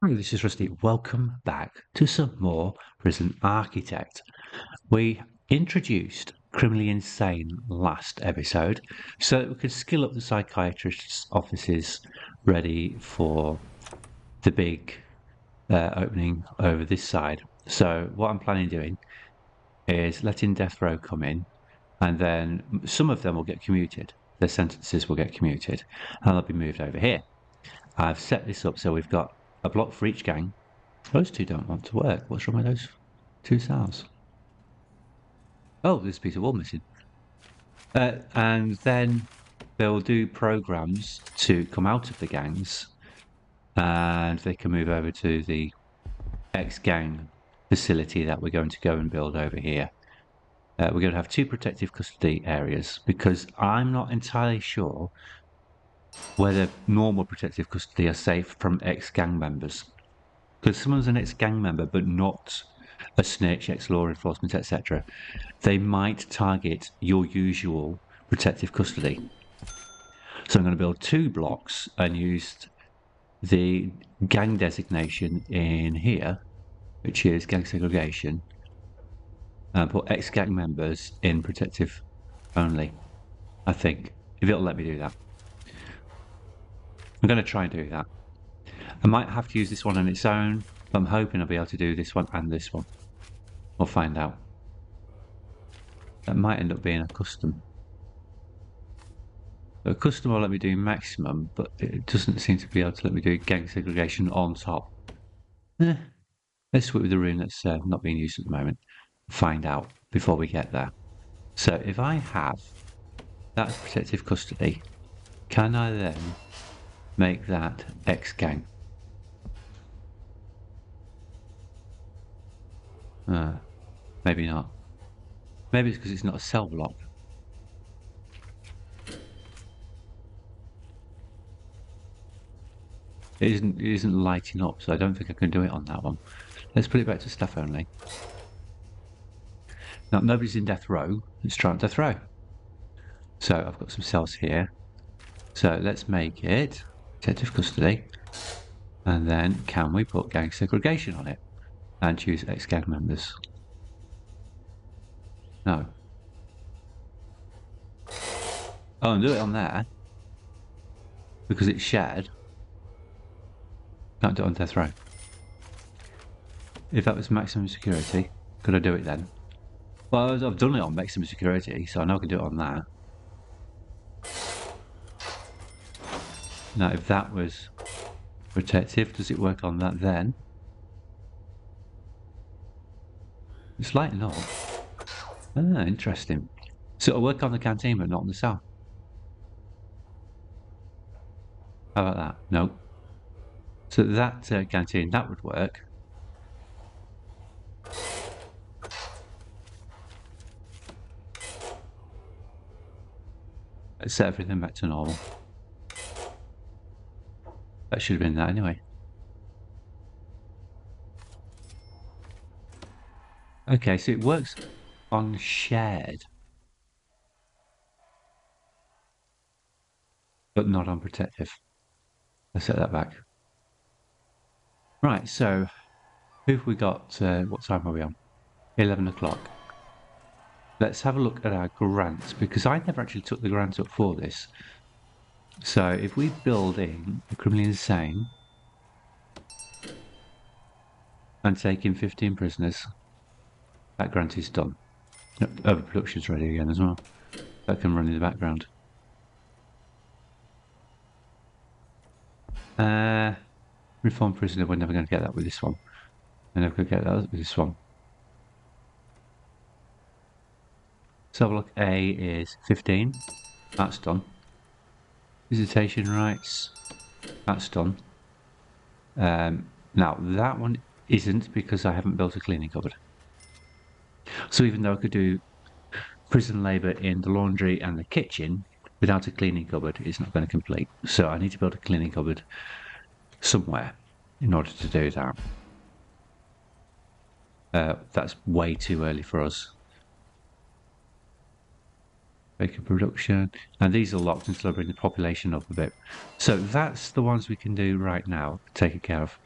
Hi, this is Rusty. Welcome back to some more Prison Architect. We introduced Criminally Insane last episode so that we could skill up the psychiatrist's offices ready for the big opening over this side. So what I'm planning doing is letting Death Row come in, and then some of them will get commuted. Their sentences will get commuted and they'll be moved over here. I've set this up so we've got a block for each gang. Those two don't want to work. What's wrong with those two cells? Oh, there's a piece of wall missing. And then they'll do programs to come out of the gangs, and they can move over to the ex-gang facility that we're going to go and build over here. We're going to have two protective custody areas because I'm not entirely sure whether normal protective custody are safe from ex-gang members. Because someone's an ex-gang member but not a snitch, ex-law enforcement, etc., they might target your usual protective custody. So I'm going to build two blocks and use the gang designation in here, which is gang segregation, and put ex-gang members in protective only, I think, if it'll let me do that. I'm going to try and do that. I might have to use this one on its own, but I'm hoping I'll be able to do this one and this one. We'll find out. That might end up being a custom. A custom will let me do maximum, but it doesn't seem to be able to let me do gang segregation on top. Let's switch with the room that's not being used at the moment. Find out before we get there. So if I have that as protective custody, can I then make that ex-gang? Maybe not. Maybe it's because it's not a cell block. It isn't lighting up, so I don't think I can do it on that one. Let's put it back to staff only. Now, nobody's in death row. Let's try on death row. So I've got some cells here. So let's make it protective custody. And then can we put gang segregation on it? And choose ex-gang members. No. Oh, and do it on there. Because it's shared. Can't do it on death row. If that was maximum security, could I do it then? Well, I've done it on maximum security, so I know I can do it on that. Now, if that was protective, does it work on that then? It's lighting up. Ah, interesting. So it'll work on the canteen, but not on the cell. How about that? No. So that canteen, that would work. Let's set everything back to normal. That should have been that anyway. Okay, so it works on shared, but not on protective. Let's set that back. Right, so who've we got? What time are we on? 11 o'clock. Let's have a look at our grants, because I never actually took the grant up for this. So if we build in a criminally insane and take in 15 prisoners, that grant is done. Overproduction's ready again as well. That can run in the background. Reformed prisoner, we're never going to get that with this one. We're never going to get that with this one. So look, A is 15. That's done. Visitation rights. That's done. Now, that one isn't because I haven't built a cleaning cupboard. So even though I could do prison labour in the laundry and the kitchen, without a cleaning cupboard, it's not going to complete. So I need to build a cleaning cupboard somewhere in order to do that. That's way too early for us. Bacon production, and these are locked until I bring the population up a bit. So that's the ones we can do right now, take care of.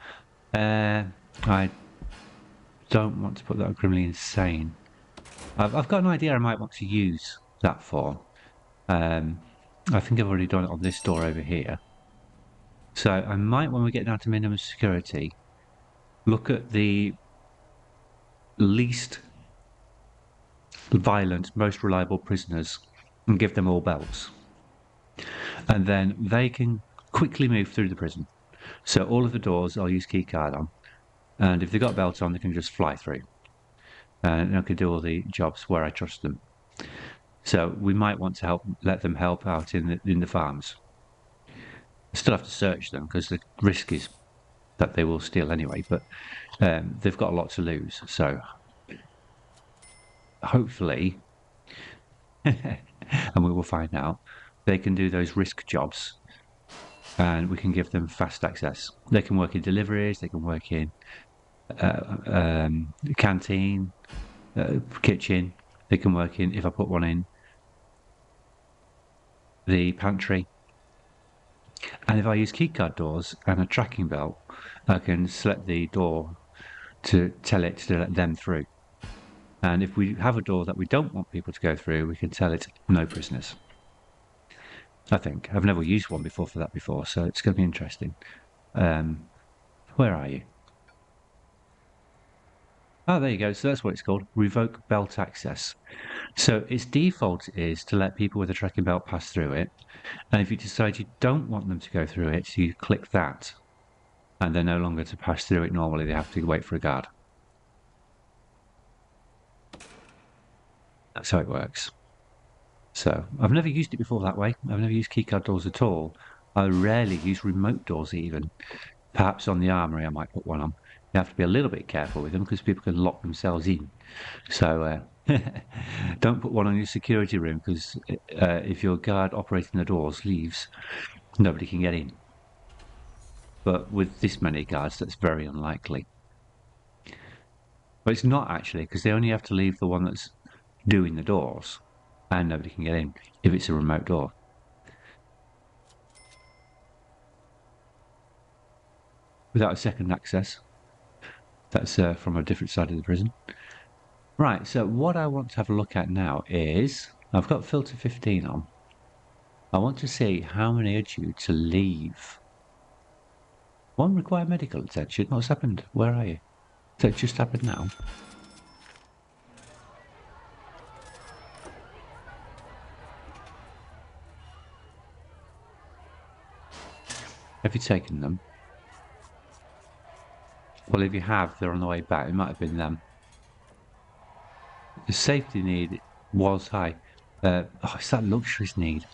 I don't want to put that on criminally insane. I've got an idea I might want to use that for. I think I've already done it on this door over here. So I might, when we get down to minimum security, look at the least violent, most reliable prisoners and give them all belts. And then they can quickly move through the prison. So all of the doors I'll use keycard on. And if they've got belts on, they can just fly through. And I can do all the jobs where I trust them. So we might want to let them help out in the farms. I still have to search them because the risk is that they will steal anyway, but they've got a lot to lose. So hopefully, and we will find out, they can do those risk jobs and we can give them fast access. They can work in deliveries, they can work in canteen, kitchen, they can work in, if I put one in, the pantry. And if I use keycard doors and a tracking belt, I can select the door to tell it to let them through. And if we have a door that we don't want people to go through, we can tell it no prisoners. I think. I've never used one before for that before, so it's going to be interesting. Where are you? Oh, there you go. So that's what it's called, revoke belt access. So its default is to let people with a tracking belt pass through it. And if you decide you don't want them to go through it, you click that. And they're no longer to pass through it normally. They have to wait for a guard. That's how it works. So I've never used it before that way. I've never used keycard doors at all. I rarely use remote doors even. Perhaps on the armory I might put one on. You have to be a little bit careful with them because people can lock themselves in. So don't put one on your security room because if your guard operating the doors leaves, nobody can get in. But with this many guards, that's very unlikely. But it's not actually because they only have to leave the one that's doing the doors and nobody can get in if it's a remote door. Without a second access. That's from a different side of the prison. Right, so what I want to have a look at now is, I've got filter 15 on. I want to see how many are due to leave. One require medical attention. What's happened? Where are you? Has that just happened now? Have you taken them? Well, if you have, they're on the way back. It might have been them. The safety need was high. Oh, it's that luxuries need.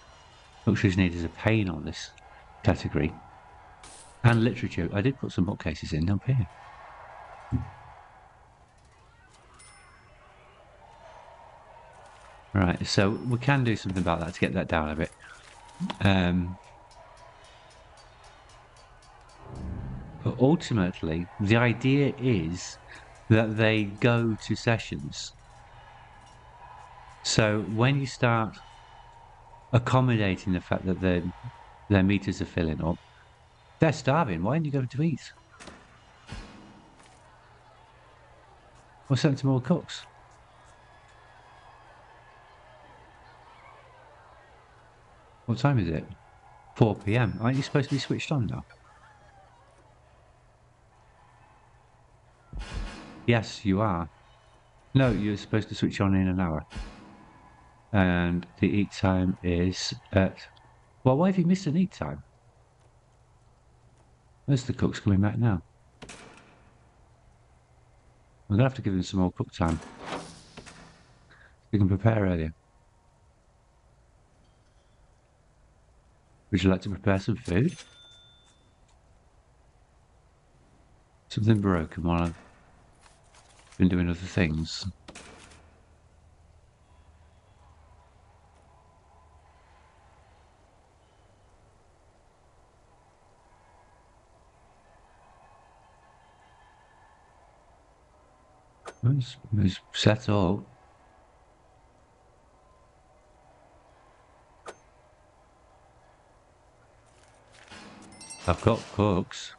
Luxuries need is a pain on this category. And literature. I did put some bookcases in up here. Right, so we can do something about that to get that down a bit. But ultimately, the idea is that they go to sessions. So when you start accommodating the fact that their meters are filling up, they're starving. Why aren't you going to eat? Or send some more cooks. What time is it? 4 p.m. Aren't you supposed to be switched on now? Yes, you are. No, you're supposed to switch on in an hour. And the eat time is at... Well, why have you missed an eat time? Where's the cooks coming back now? We're going to have to give them some more cook time. We can prepare earlier. Would you like to prepare some food? Something broken while I've been doing other things. It's set up. I've got cooks.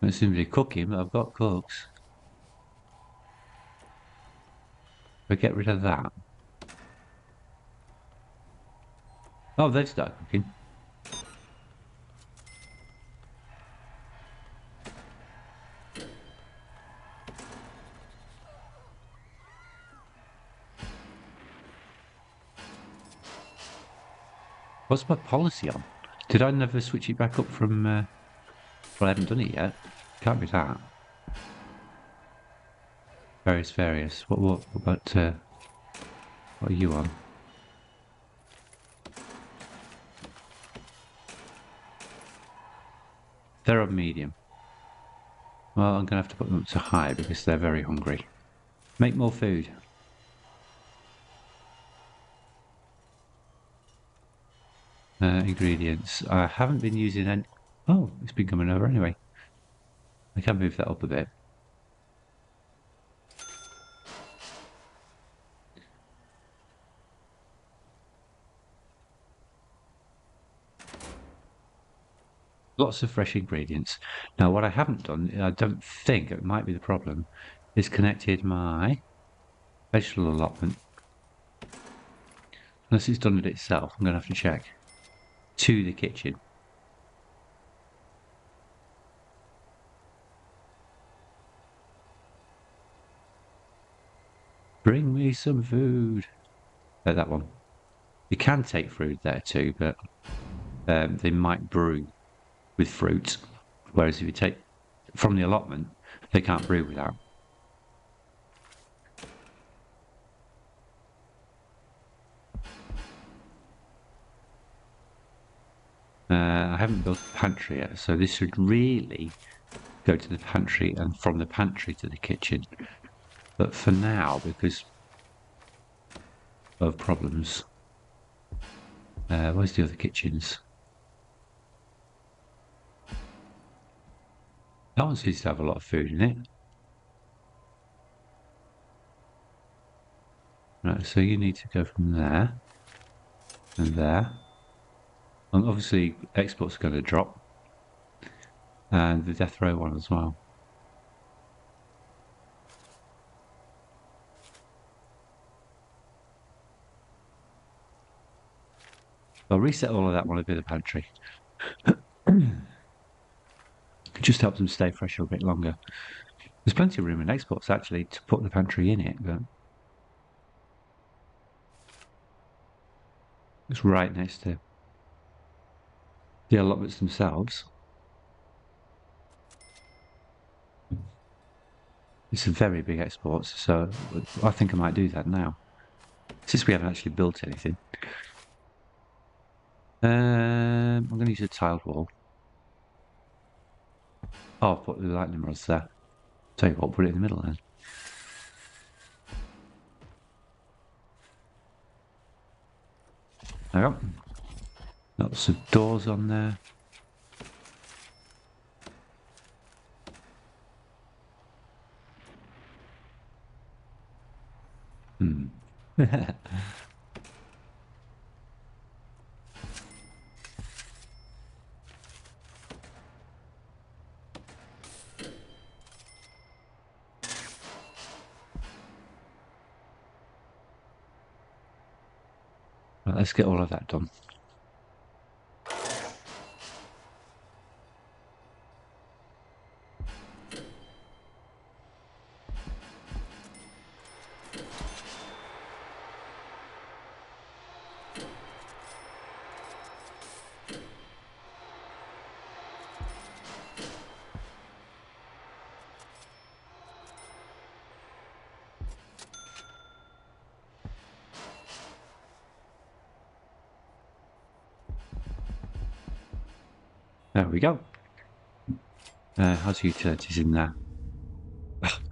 Don't seem to be cooking, but I've got cooks. But get rid of that. Oh, they've started cooking. What's my policy on? Did I never switch it back up from... well, I haven't done it yet. Can't be that. Various. What about... what are you on? They're on medium. Well, I'm going to have to put them up to high because they're very hungry. Make more food. Ingredients. I haven't been using any... Oh, it's been coming over anyway. I can move that up a bit. Lots of fresh ingredients. Now, what I haven't done, I don't think it might be the problem, is connected my vegetable allotment. Unless it's done it itself, I'm going to have to check. To the kitchen. Bring me some food. That one. You can take fruit there too, but they might brew with fruit. Whereas if you take from the allotment, they can't brew without. I haven't built a pantry yet, so this should really go to the pantry and from the pantry to the kitchen. But for now, because of problems, where's the other kitchens? That one seems to have a lot of food in it. Right, so you need to go from there and there. And obviously, exports are going to drop. And the death row one as well. I'll reset all of that when I do the pantry. It just helps them stay fresh a bit longer. There's plenty of room in exports actually to put the pantry in it, but it's right next to the allotments themselves. It's a very big export, so I think I might do that now. Since we haven't actually built anything. I'm going to use a tiled wall. Oh, I'll put the lightning rods there. Tell you what, put it in the middle then. There we go. Lots of doors on there. Right, let's get all of that done. There we go. How's the utilities in there?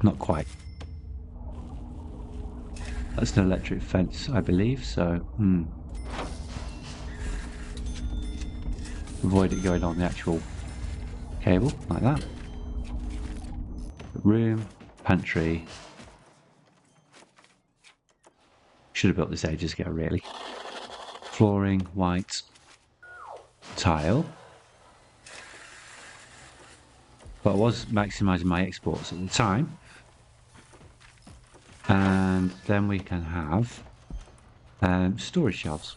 Not quite. That's an electric fence, I believe, so avoid it going on the actual cable, like that. Room, pantry. Should have built this ages ago, really. Flooring, white. Tile. But I was maximising my exports at the time. And then we can have storage shelves.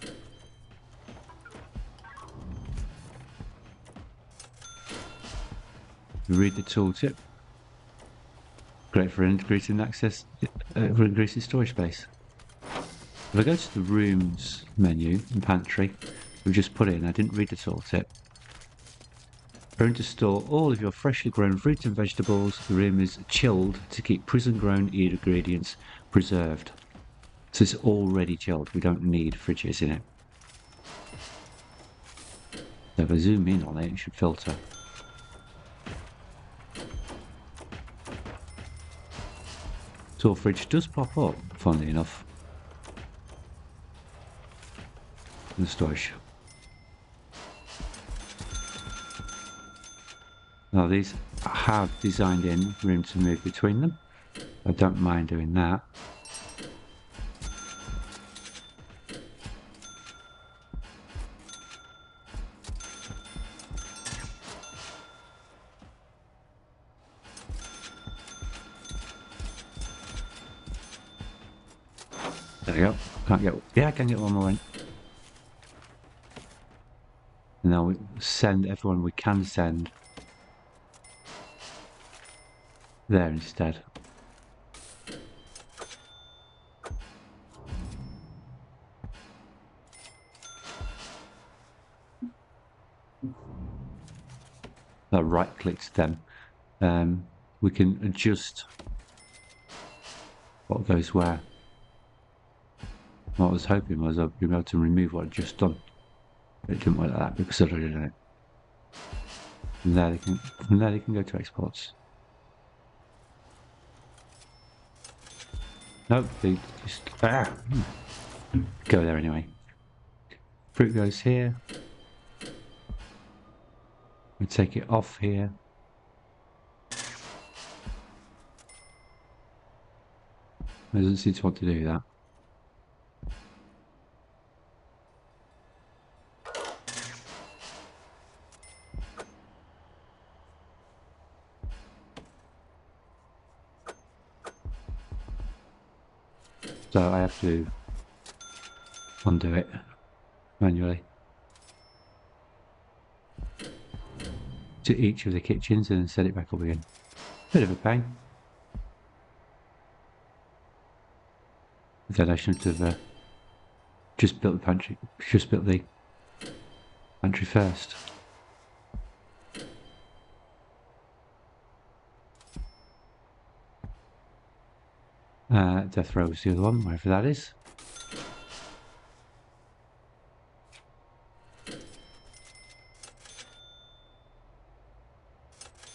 Read the tooltip. Great for increasing access, for increasing storage space. If I go to the rooms menu in Pantry, we've just put in, I didn't read the tooltip. Room to store all of your freshly grown fruit and vegetables. The room is chilled to keep prison-grown ingredients preserved. So it's already chilled. We don't need fridges in it. So if I zoom in on it, it should filter. So fridge does pop up, funnily enough. In the storage. Now these have designed in room to move between them. I don't mind doing that. There we go. Can't get. Yeah, I can get one more in. And now we send everyone we can send there instead. I right-clicked them. We can adjust what goes where. What I was hoping was I'd be able to remove what I'd just done. But it didn't work like that because I'd already done it. From there they can go to exports. Nope, they just go there anyway. Fruit goes here. We take it off here. It doesn't seem to want to do that. So I have to undo it manually to each of the kitchens and set it back up again. Bit of a pain. Then I should have just built the pantry. Just built the pantry first. Death row was the other one, wherever that is.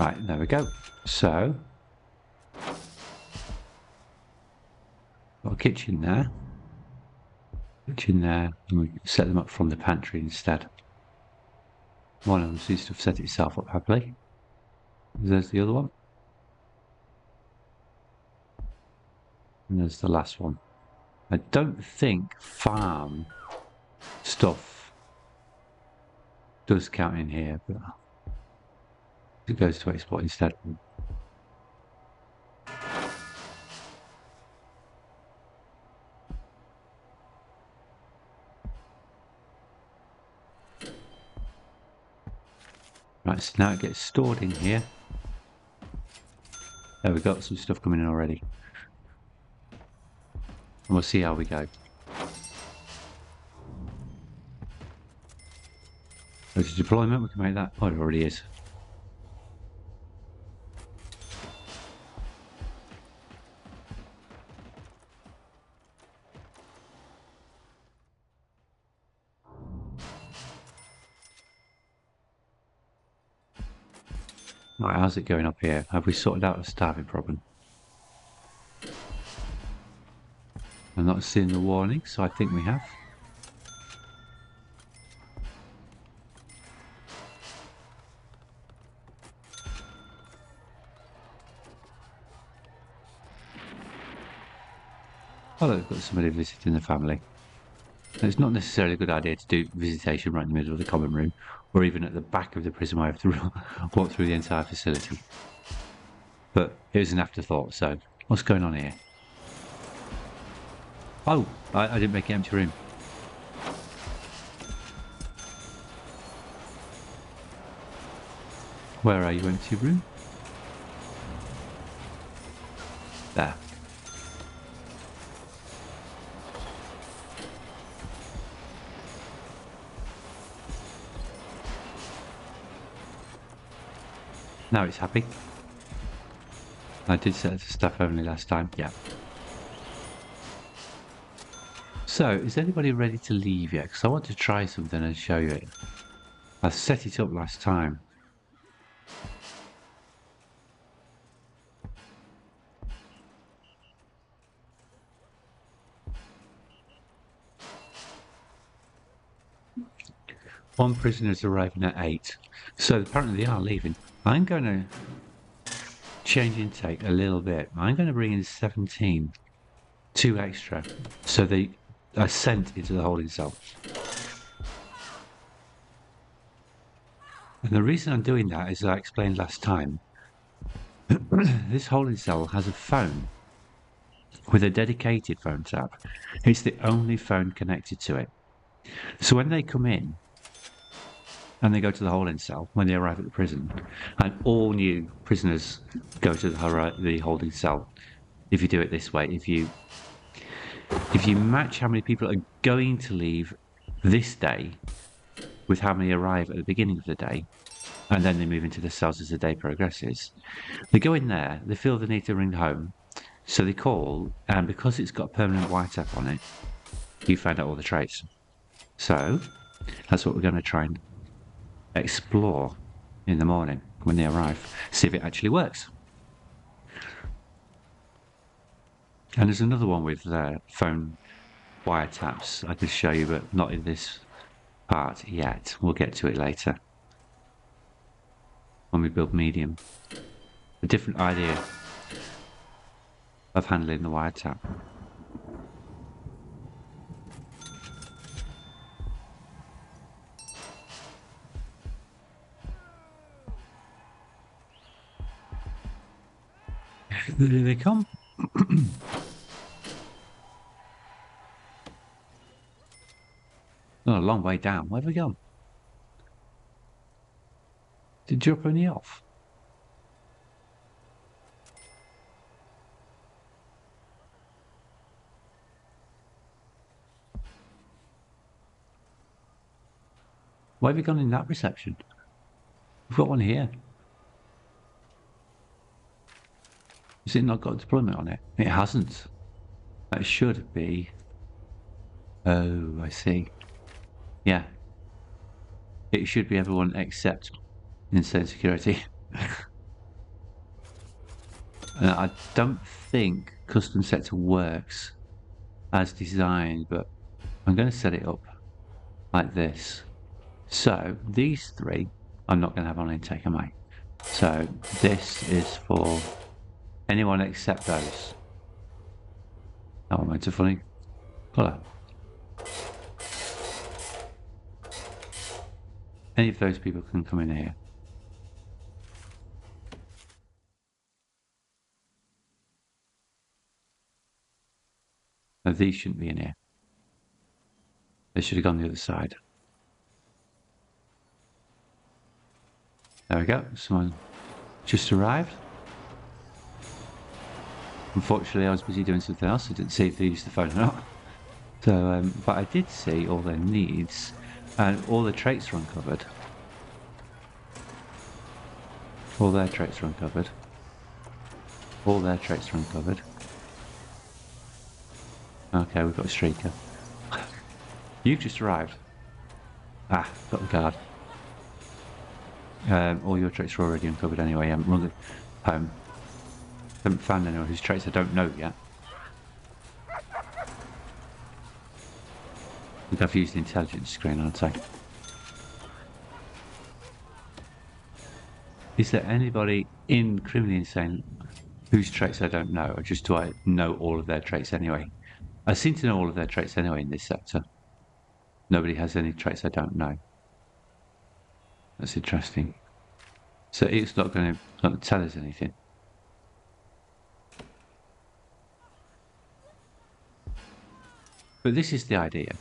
Right, there we go. So, got a kitchen there. Kitchen there, and we set them up from the pantry instead. One of them seems to have set itself up happily. There's the other one. And there's the last one. I don't think farm stuff does count in here, but it goes to export instead. Right, so now it gets stored in here. There we got some stuff coming in already. And we'll see how we go. Go to deployment, we can make that. Oh, it already is. Right, how's it going up here? Have we sorted out the starving problem? I'm not seeing the warning, so I think we have. Oh, look, we've got somebody visiting the family. it's not necessarily a good idea to do visitation right in the middle of the common room, or even at the back of the prison where I have to walk through the entire facility. But it was an afterthought, so what's going on here? Oh, I didn't make an empty room. Where are you, empty room? There. Now it's happy. I did set the stuff only last time, yeah. So, is anybody ready to leave yet? Because I want to try something and show you it. I set it up last time. One prisoner's arriving at 8. So apparently they are leaving. I'm going to change intake a little bit. I'm going to bring in 17. 2 extra. So they are sent into the holding cell. And the reason I'm doing that is, as I explained last time, this holding cell has a phone with a dedicated phone tap. It's the only phone connected to it. So when they come in, and they go to the holding cell when they arrive at the prison, and all new prisoners go to the holding cell. If you do it this way, if you match how many people are going to leave this day with how many arrive at the beginning of the day, and then they move into the cells as the day progresses, they go in there, they feel the need to ring home, so they call, and because it's got a permanent wiretap on it, you find out all the traits. So that's what we're going to try and explore in the morning when they arrive, see if it actually works. And there's another one with phone wiretaps I could show you, but not in this part yet. We'll get to it later when we build medium. A different idea of handling the wiretap. There they come. Oh, a long way down. Where have we gone? Did you drop any off? Why have we gone in that reception? We've got one here. Has it not got a deployment on it? It hasn't. That should be... Oh, I see. Yeah. It should be everyone except insane security. I don't think custom sector works as designed, but I'm going to set it up like this. So these 3 I'm not going to have on intake, am I? So this is for anyone except those. That one went a funny colour. Any of those people can come in here. Now these shouldn't be in here. They should have gone the other side. There we go. Someone just arrived. Unfortunately, I was busy doing something else. I didn't see if they used the phone or not. So, but I did see all their needs, and all the traits are uncovered. All their traits are uncovered. All their traits are uncovered. Okay, we've got a streaker. You've just arrived. Ah, got the card. All your traits are already uncovered anyway. I haven't run it home. Haven't found anyone whose traits I don't know yet. I think I've used the intelligence screen, aren't I? Is there anybody in Criminally Insane whose traits I don't know, or just do I know all of their traits anyway? I seem to know all of their traits anyway in this sector. Nobody has any traits I don't know. That's interesting. So it's not going to tell us anything. But this is the idea.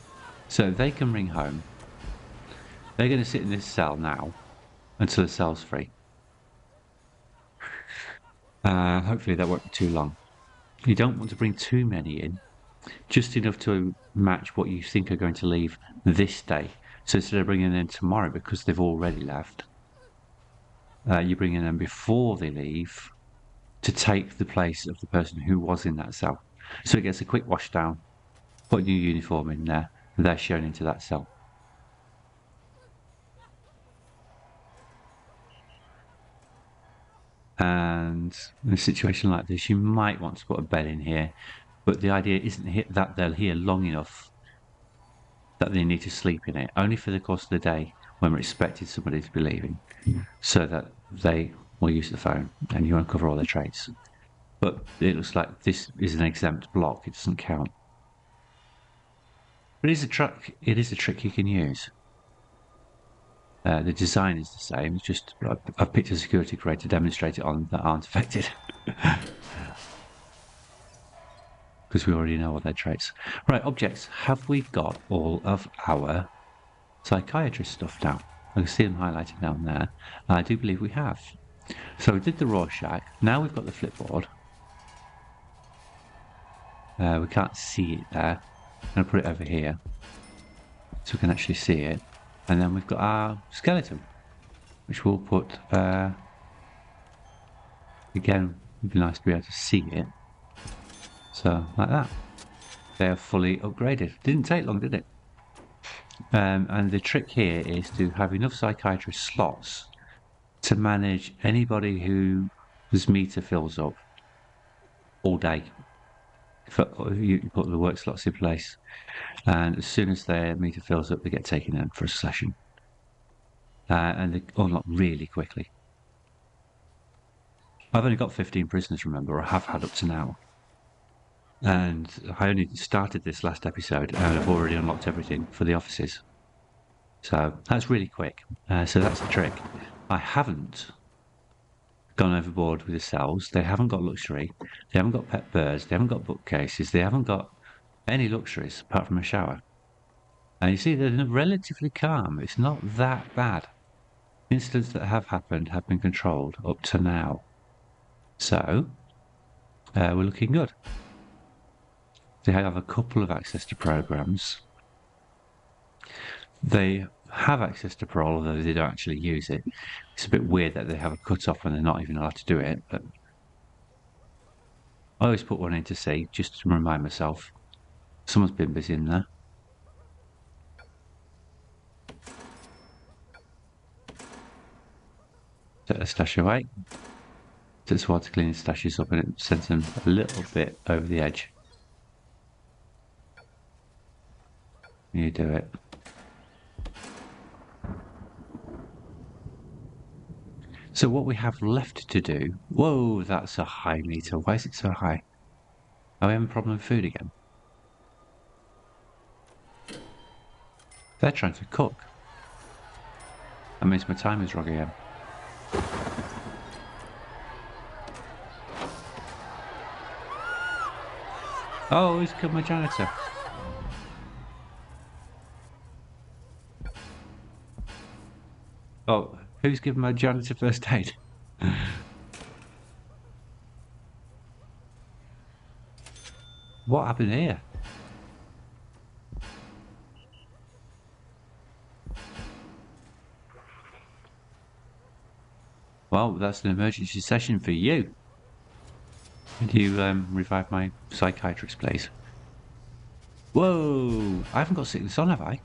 So they can ring home. They're going to sit in this cell now until the cell's free. Hopefully that won't be too long. You don't want to bring too many in, just enough to match what you think are going to leave this day. So instead of bringing them in tomorrow because they've already left, you bring in them before they leave to take the place of the person who was in that cell. So it gets a quick wash down, put a new uniform in there, and they're shown into that cell. And in a situation like this, you might want to put a bed in here, but the idea isn't that they're here long enough that they need to sleep in it, only for the course of the day when we're expecting somebody to be leaving, so that they will use the phone and you uncover all their traits. But it looks like this is an exempt block, it doesn't count. But it is a trick you can use. The design is the same, it's just I've picked a security grade to demonstrate it on that aren't affected. Because we already know all their traits. Right, objects. Have we got all of our psychiatrist stuff now? I can see them highlighted down there. I do believe we have. So we did the Rorschach. Now we've got the flipboard. We can't see it there. I'm going to put it over here so we can actually see it. And then we've got our skeleton, which we'll put, again, it'd be nice to be able to see it. So, like that. They are fully upgraded. Didn't take long, did it? And the trick here is to have enough psychiatrist slots to manage anybody whose meter fills up all day. You put the work slots in place, and as soon as their meter fills up, they get taken in for a session. And they unlock really quickly. I've only got 15 prisoners, remember, or have had up to now. And I only started this last episode, and I've already unlocked everything for the offices. So that's really quick. So that's the trick. I haven't gone overboard with the cells. They haven't got luxury. They haven't got pet birds. They haven't got bookcases. They haven't got any luxuries apart from a shower. And you see, they're relatively calm. It's not that bad. Incidents that have happened have been controlled up to now. So, we're looking good. They have a couple of access to programs. They have access to parole, although they don't actually use it. It's a bit weird that they have a cut-off when they're not even allowed to do it, but I always put one in to see, just to remind myself. Someone's been busy in there. Set the stash away. Set the squad to clean the stashes up, and it sends them a little bit over the edge. You do it. So what we have left to do... Whoa, that's a high meter. Why is it so high? Are we having a problem with food again? They're trying to cook. That means my time is wrong again. Oh, he's killed my janitor. Oh, who's given my janitor first aid? What happened here? Well, that's an emergency session for you. Could you revive my psychiatrist, please? Whoa! I haven't got sickness on, have I?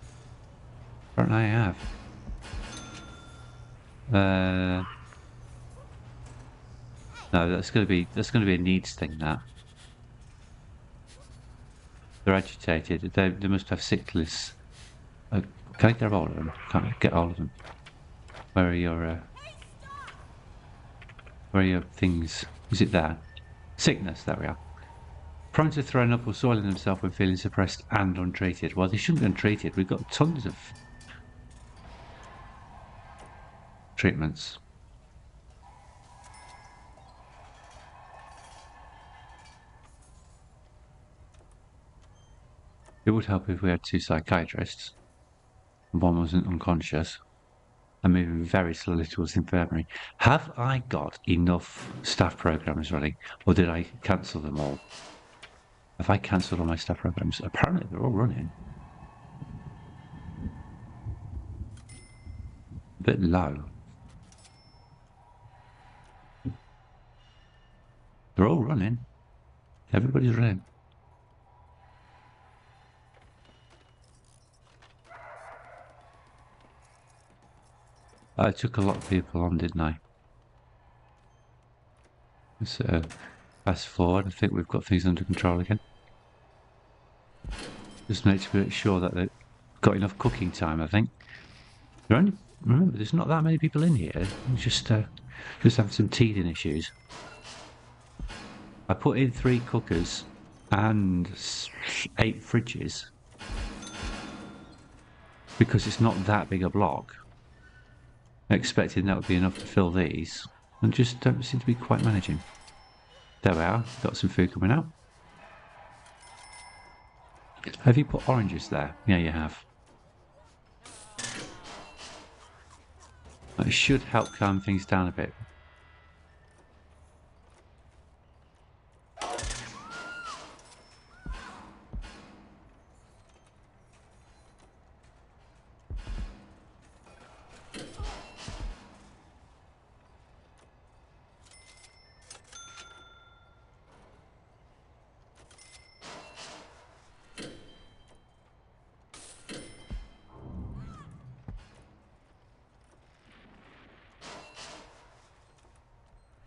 Apparently I have. No, that's going to be a needs thing. That they're agitated. They must have sickness. Can I get hold of them? Can't I get hold of them? Where are your things? Is it there? Sickness. There we are. Prone to throwing up or soiling themselves when feeling suppressed and untreated. Well, they shouldn't be untreated. We've got tons of treatments. It would help if we had 2 psychiatrists. One wasn't unconscious and moving very slowly towards the infirmary. Have I got enough staff programs running, or did I cancel them all? Have I cancelled all my staff programs? Apparently they're all running. A bit low. They're all running. Everybody's running. I took a lot of people on, didn't I? Let's fast forward. I think we've got things under control again. Just make sure that they've got enough cooking time, I think. Remember, there's not that many people in here. Just have some teething issues. I put in 3 cookers and 8 fridges because it's not that big a block. Expecting that would be enough to fill these, and just don't seem to be quite managing. There we are, got some food coming out. Have you put oranges there? Yeah, you have. It should help calm things down a bit.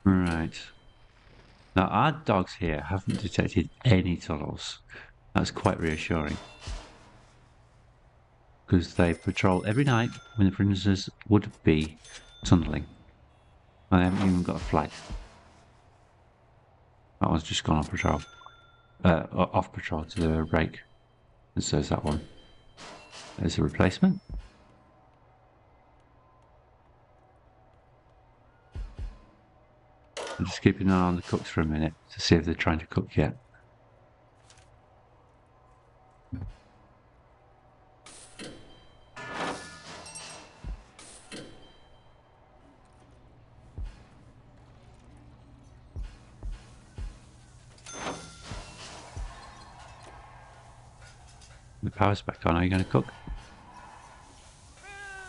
Right. Now our dogs here haven't detected any tunnels. That's quite reassuring. Because they patrol every night when the prisoners would be tunnelling. I haven't even got a flag. That one's just gone off patrol. Off patrol to the rake. And so is that one. There's a replacement. I'm just keeping an eye on the cooks for a minute to see if they're trying to cook yet. The power's back on. Are you going to cook?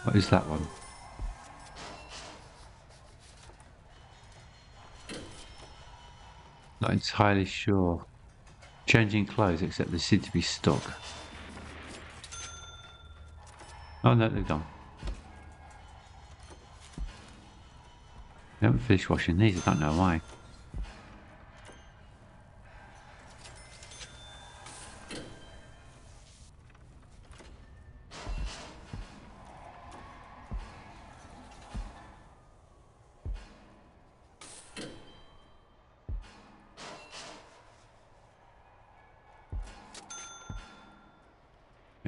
What is that one? Not entirely sure. Changing clothes, except they seem to be stuck. Oh no, they've gone. They haven't finished washing these, I don't know why.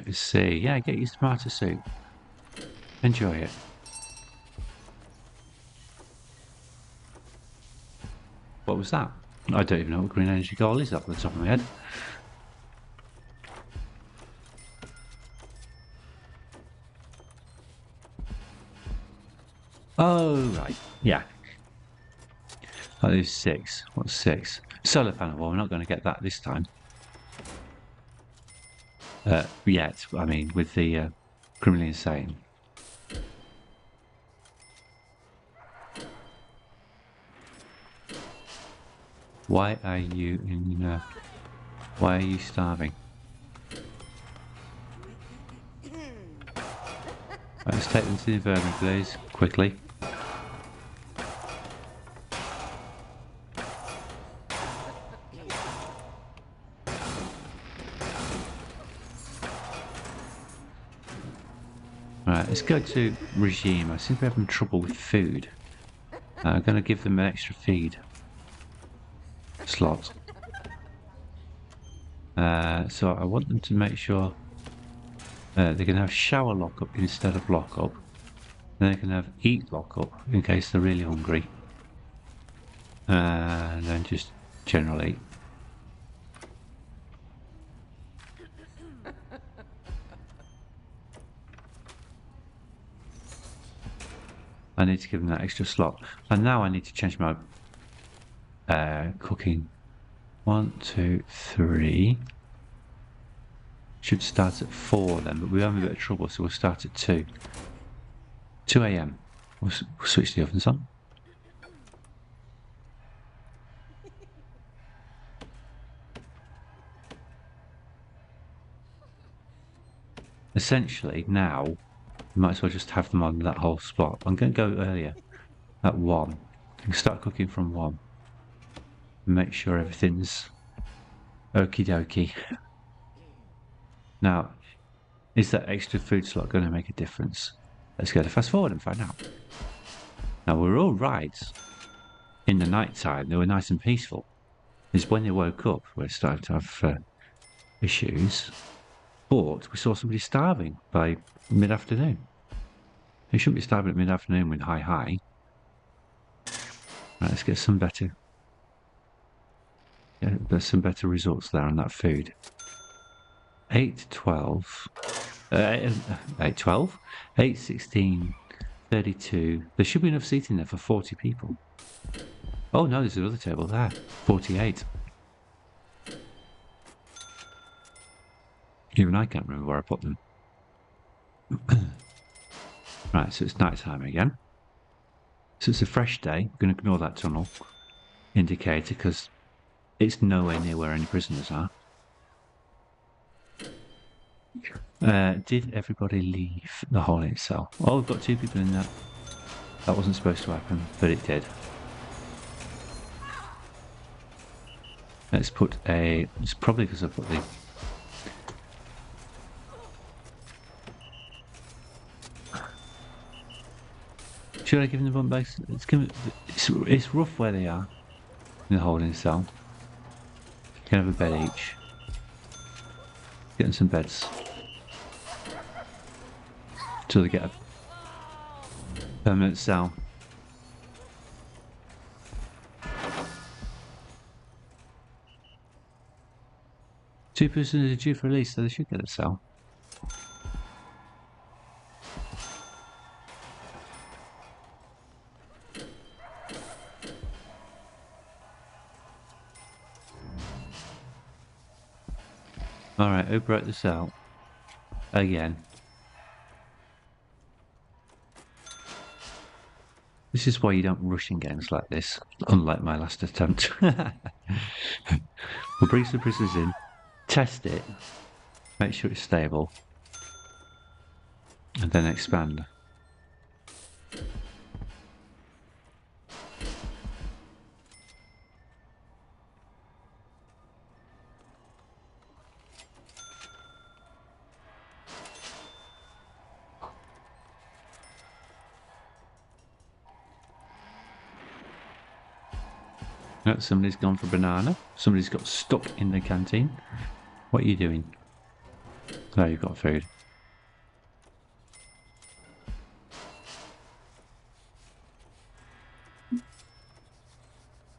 Let's see. Yeah, get your tomato soup. Enjoy it. What was that? I don't even know what green energy goal is off the top of my head. Oh, right. Yeah. That is 6. What's 6? Solar panel. Well, we're not going to get that this time. Yet, I mean, with the criminally insane. Why are you in? Why are you starving? Let's take them to the infirmary, please, quickly. Right, let's go to regime. I seem to be having trouble with food. I'm going to give them an extra feed slot. So I want them to make sure they can have shower lockup instead of lockup. Then they can have eat lockup in case they're really hungry. And then just generally. I need to give them that extra slot. And now I need to change my cooking. 1, 2, 3. Should start at 4 then, but we're having a bit of trouble, so we'll start at 2. 2 a.m. We'll switch the ovens on. Essentially, now, you might as well just have them on that whole spot. I'm going to go earlier, at 1. You can start cooking from 1. Make sure everything's okie dokie. Now, is that extra food slot going to make a difference? Let's go to fast forward and find out. Now, we're all right in the night time. They were nice and peaceful. It's when they woke up we're starting to have issues. But we saw somebody starving by mid-afternoon. They shouldn't be starving at mid-afternoon with high. Right, let's get some better. Yeah, there's some better results there on that food. 8, 12. 8, 12. 8, 16, 32. There should be enough seating there for 40 people. Oh no, there's another table there. 48. Even I can't remember where I put them. Right, so it's night time again. So it's a fresh day. We're going to ignore that tunnel indicator because it's nowhere near where any prisoners are. Did everybody leave the holding cell? Oh, we've got 2 people in there. That wasn't supposed to happen, but it did. Let's put a... It's probably because I put the... Should I give them the bunk base? It's rough where they are in the holding cell. You can have a bed each. Get them some beds. Till they get a permanent cell. Two prisoners are due for release, so they should get a cell. Alright, who broke the cell? Again. This is why you don't rush in games like this, unlike my last attempt. We'll bring some prisoners in, test it, make sure it's stable, and then expand. No, somebody's gone for banana. Somebody's got stuck in the canteen. What are you doing? Oh, you've got food.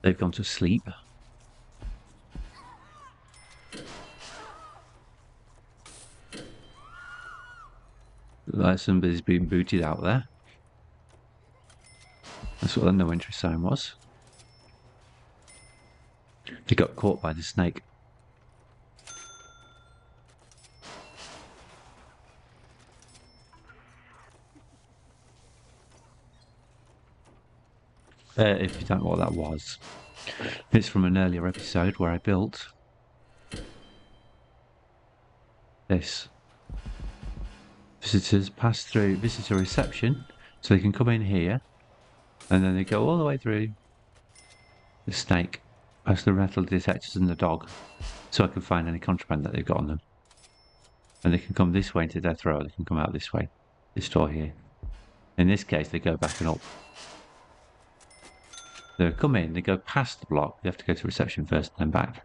They've gone to sleep. Like somebody's been booted out there. That's what the no entry sign was. They got caught by the snake. If you don't know what that was, it's from an earlier episode where I built this. Visitors pass through visitor reception, so they can come in here, and then they go all the way through the snake, past the metal detectors and the dog, so I can find any contraband that they've got on them. And they can come this way into death row, they can come out this way, this door here. In this case, they go back and up. They come in, they go past the block, they have to go to reception first and then back.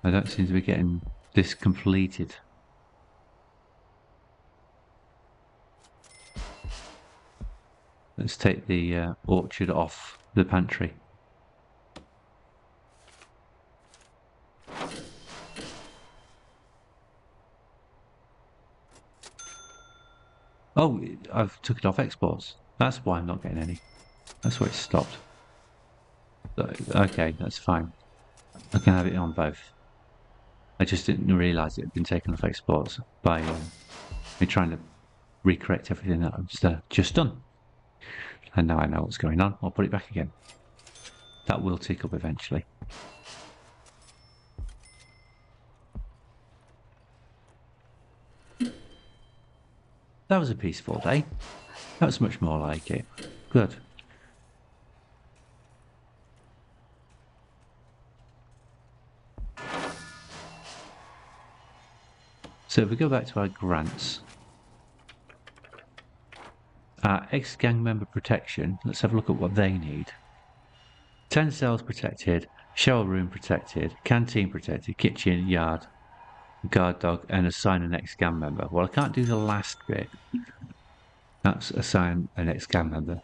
I don't seem to be getting this completed. Let's take the orchard off the pantry. Oh, I've took it off exports. That's why I'm not getting any. That's where it stopped. Okay, that's fine. I can have it on both. I just didn't realise it had been taken off exports by me trying to recorrect everything that I've just done. And now I know what's going on. I'll put it back again. That will tick up eventually. That was a peaceful day. That was much more like it. Good. So if we go back to our grants, our ex-gang member protection, let's have a look at what they need. 10 cells protected, shower room protected, canteen protected, kitchen, yard, guard dog, and assign an ex-gang member. Well, I can't do the last bit. That's assign an ex-gang member.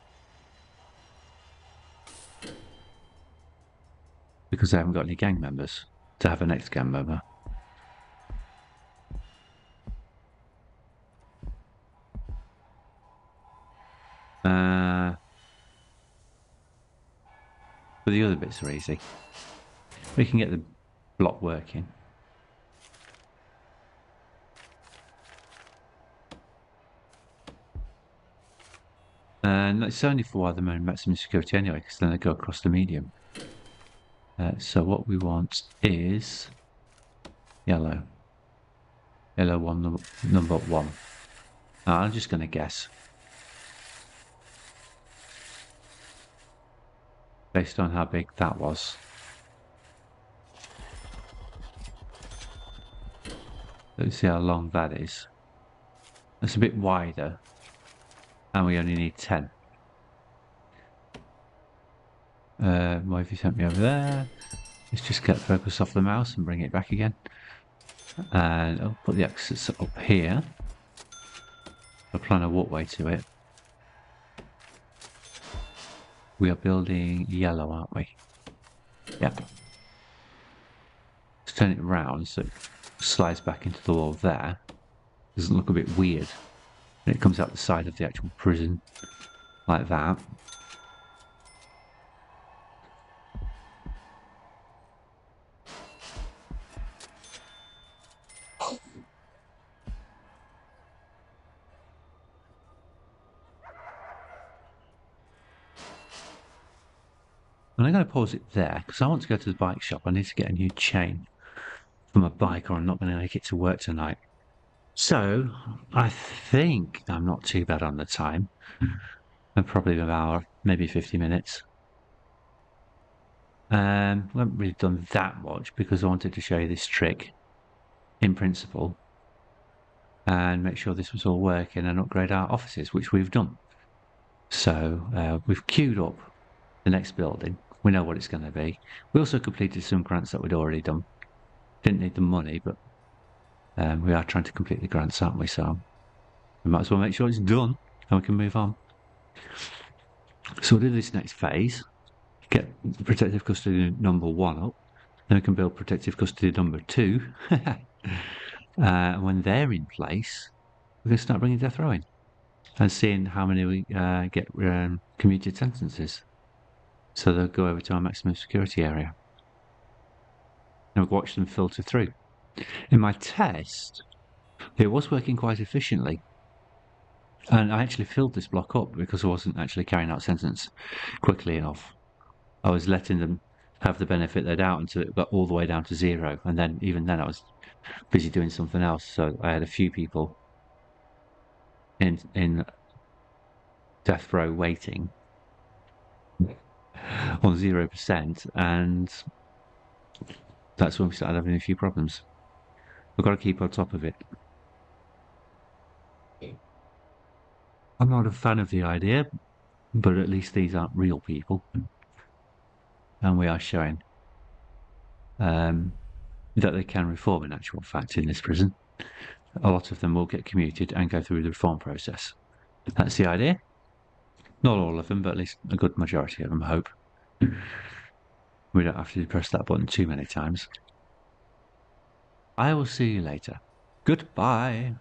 Because I haven't got any gang members to have an ex-gang member. But the other bits are easy. We can get the block working. And it's only for while they're in maximum security anyway, because then they go across the medium. So what we want is yellow. Yellow one, number one. I'm just going to guess. Based on how big that was. Let's see how long that is. That's a bit wider. And we only need 10. Why have you sent me over there? Let's just get focus off the mouse and bring it back again. And I'll put the exits up here. I'll plan a walkway to it. We are building yellow, aren't we? Yep. Let's turn it around so it slides back into the wall there. Doesn't look a bit weird. And it comes out the side of the actual prison like that. And I'm going to pause it there because I want to go to the bike shop. I need to get a new chain for my bike or I'm not going to make it to work tonight. So I think I'm not too bad on the time. I'm probably an hour, maybe 50 minutes. We haven't really done that much because I wanted to show you this trick in principle and make sure this was all working and upgrade our offices, which we've done. So we've queued up the next building. We know what it's going to be. We also completed some grants that we'd already done. Didn't need the money, but we are trying to complete the grants, aren't we? So we might as well make sure it's done and we can move on. So we'll do this next phase. Get protective custody number 1 up. Then we can build protective custody number 2. And when they're in place, we're going to start bringing death row in and seeing how many we get commuted sentences. So they'll go over to our maximum security area. And we'll watch them filter through. In my test, it was working quite efficiently. And I actually filled this block up because I wasn't actually carrying out sentence quickly enough. I was letting them have the benefit they'd out until it got all the way down to 0. And then even then I was busy doing something else. So I had a few people in death row waiting on 0%, and that's when we started having a few problems. We've got to keep on top of it. I'm not a fan of the idea, but at least these aren't real people. And we are showing. that they can reform in actual fact in this prison. A lot of them will get commuted and go through the reform process. That's the idea. Not all of them, but at least a good majority of them, I hope. We don't have to press that button too many times. I will see you later. Goodbye.